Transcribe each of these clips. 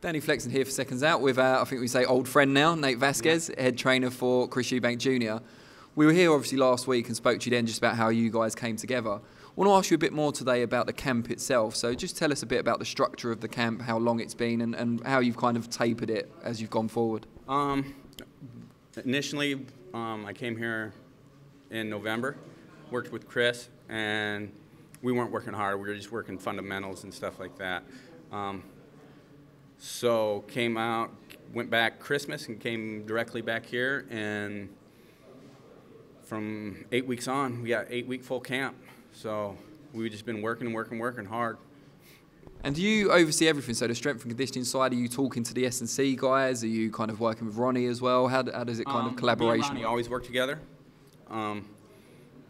Danny Flexen here for Seconds Out with, I think we say old friend now, Nate Vasquez, head trainer for Chris Eubank Jr. We were here obviously last week and spoke to you then just about how you guys came together. I want to ask you a bit more today about the camp itself. So just tell us a bit about the structure of the camp, how long it's been, and how you've kind of tapered it as you've gone forward. Initially, I came here in November, worked with Chris, and we weren't working hard. We were just working fundamentals and stuff like that. So came out, went back Christmas and came directly back here, and from 8 weeks on, we got 8-week full camp. So we've just been working hard. And do you oversee everything? So the strength and conditioning side, are you talking to the S&C guys? Are you kind of working with Ronnie as well? How does it kind of collaboration? Me and Ronnie always work together.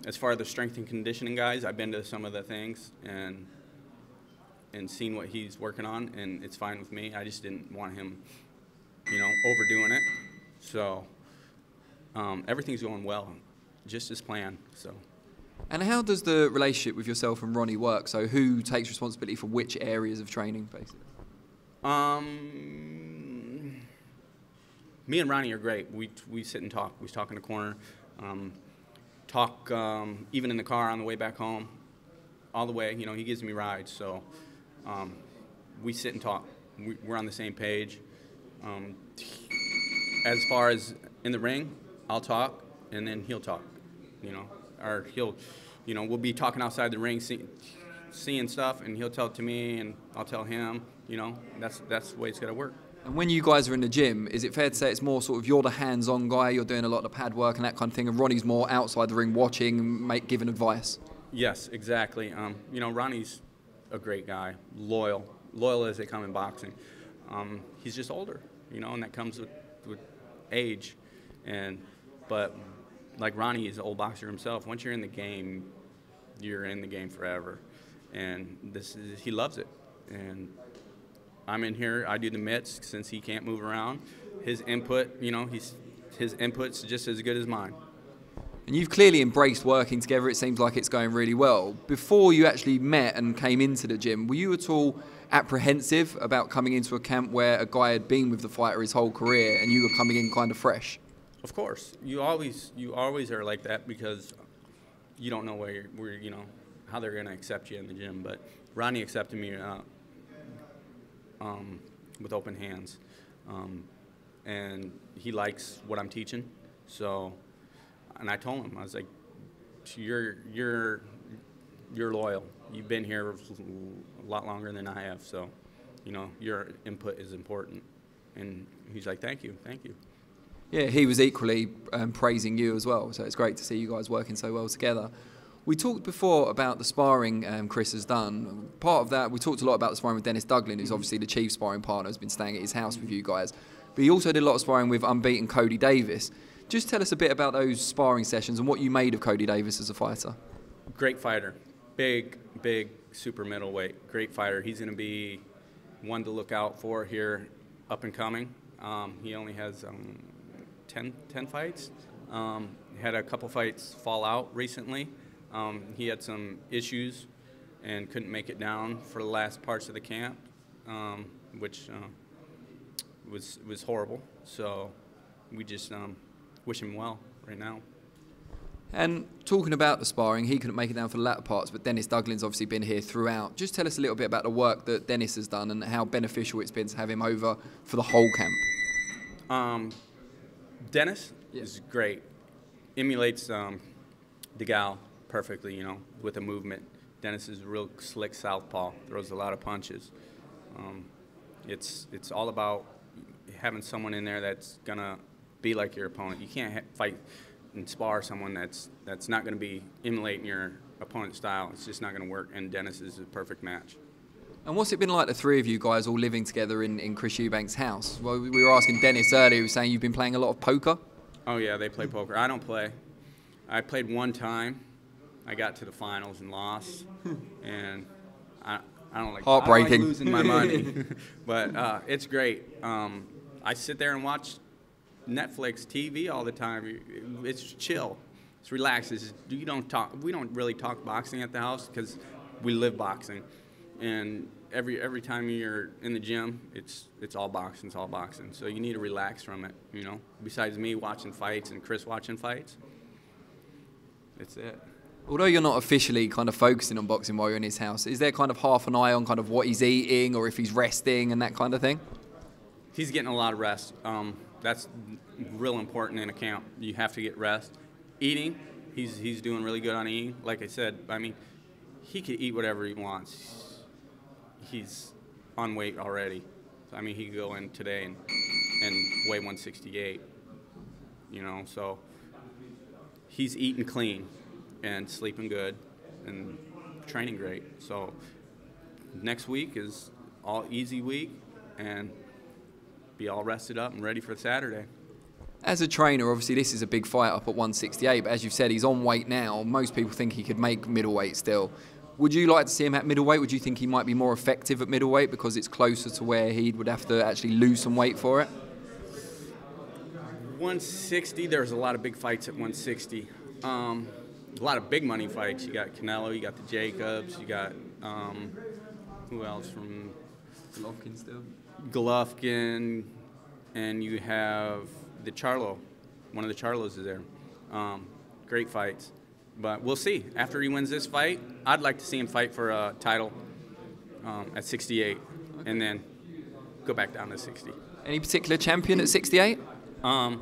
As far as the strength and conditioning guys, I've been to some of the things and seen what he's working on, and it's fine with me. I just didn't want him, overdoing it. So everything's going well, just as planned. So. And how does the relationship with yourself and Ronnie work? So who takes responsibility for which areas of training, basically? Me and Ronnie are great. We sit and talk. We talk in the corner, even in the car on the way back home, all the way. He gives me rides, so we sit and talk. We're on the same page. As far as in the ring, I'll talk, and then he'll talk. Or he'll, we'll be talking outside the ring, seeing stuff, and he'll tell it to me, and I'll tell him. That's the way it's got to work. And when you guys are in the gym, is it fair to say it's more sort of you're the hands-on guy, you're doing a lot of pad work and that kind of thing, and Ronnie's more outside the ring watching, giving advice? Yes, exactly. Ronnie's a great guy, loyal as they come in boxing. He's just older, and that comes with age. But like Ronnie is an old boxer himself. Once you're in the game, you're in the game forever, and he loves it. And I'm in here. I do the mitts since he can't move around. His input, his input's just as good as mine. And you've clearly embraced working together. It seems like it's going really well. Before you actually met and came into the gym, were you at all apprehensive about coming into a camp where a guy had been with the fighter his whole career and you were coming in kind of fresh? Of course. You always are like that because you don't know how they're going to accept you in the gym. But Ronnie accepted me with open hands, and he likes what I'm teaching. So. And I told him, I was like, you're loyal. You've been here a lot longer than I have, so, your input is important. And he's like, thank you. Yeah, he was equally praising you as well, so it's great to see you guys working so well together. We talked before about the sparring Chris has done. Part of that, we talked a lot about the sparring with Dennis Duglin, who's obviously the chief sparring partner, has been staying at his house with you guys. But he also did a lot of sparring with unbeaten Cody Davis. Just tell us a bit about those sparring sessions and what you made of Cody Davis as a fighter. Great fighter. Big, super middleweight. Great fighter. He's going to be one to look out for here up and coming. He only has 10 fights. Had a couple fights fall out recently. He had some issues and couldn't make it down for the last parts of the camp, which was horrible. So we just wish him well right now. And talking about the sparring, he couldn't make it down for the latter parts, but Dennis Duglin's obviously been here throughout. Just tell us a little bit about the work that Dennis has done and how beneficial it's been to have him over for the whole camp. Dennis is great. Emulates DeGale perfectly, with the movement. Dennis is a real slick southpaw, throws a lot of punches. It's all about having someone in there that's going to be like your opponent. You can't fight and spar someone that's not going to be emulating your opponent's style. It's just not going to work, and Dennis is a perfect match. And what's it been like, the three of you guys all living together in Chris Eubank's house? Well, we were asking Dennis earlier, he was saying you've been playing a lot of poker? Oh, yeah, they play poker. I don't play. I played one time. I got to the finals and lost, and I don't like heartbreaking. I don't like losing my money. But it's great. I sit there and watch Netflix, TV all the time. It's chill. It's relaxed. We don't really talk boxing at the house because we live boxing. and every time you're in the gym, it's all boxing, it's all boxing. So you need to relax from it, you know. Besides me watching fights and Chris watching fights, it's it. Although you're not officially kind of focusing on boxing while you're in his house, is there kind of half an eye on kind of what he's eating or if he's resting and that kind of thing? He's getting a lot of rest. That's real important in a camp. You have to get rest. Eating, he's doing really good on eating. Like I said, I mean, he could eat whatever he wants. He's on weight already. I mean, he could go in today and weigh 168, you know, so he's eating clean and sleeping good and training great. So next week is all easy week and be all rested up and ready for Saturday. As a trainer, obviously this is a big fight up at 168, but as you've said, he's on weight now. Most people think he could make middleweight still. Would you like to see him at middleweight? Would you think he might be more effective at middleweight because it's closer to where he would have to actually lose some weight for it? 160, there's a lot of big fights at 160. A lot of big money fights. You got Canelo, you got the Jacobs, you got, who else from? Golovkin still. Golovkin, and you have the Charlo. One of the Charlos is there. Great fights. But we'll see. After he wins this fight, I'd like to see him fight for a title at 68 and then go back down to 60. Any particular champion at 68? Not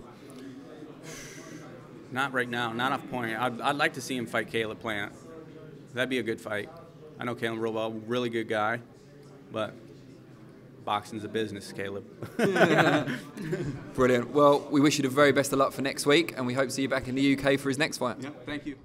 right now, not off point. I'd like to see him fight Caleb Plant. That'd be a good fight. I know Caleb real well, really good guy, but boxing's a business, Caleb. Brilliant. Well, we wish you the very best of luck for next week, and we hope to see you back in the UK for his next fight. Yep, thank you.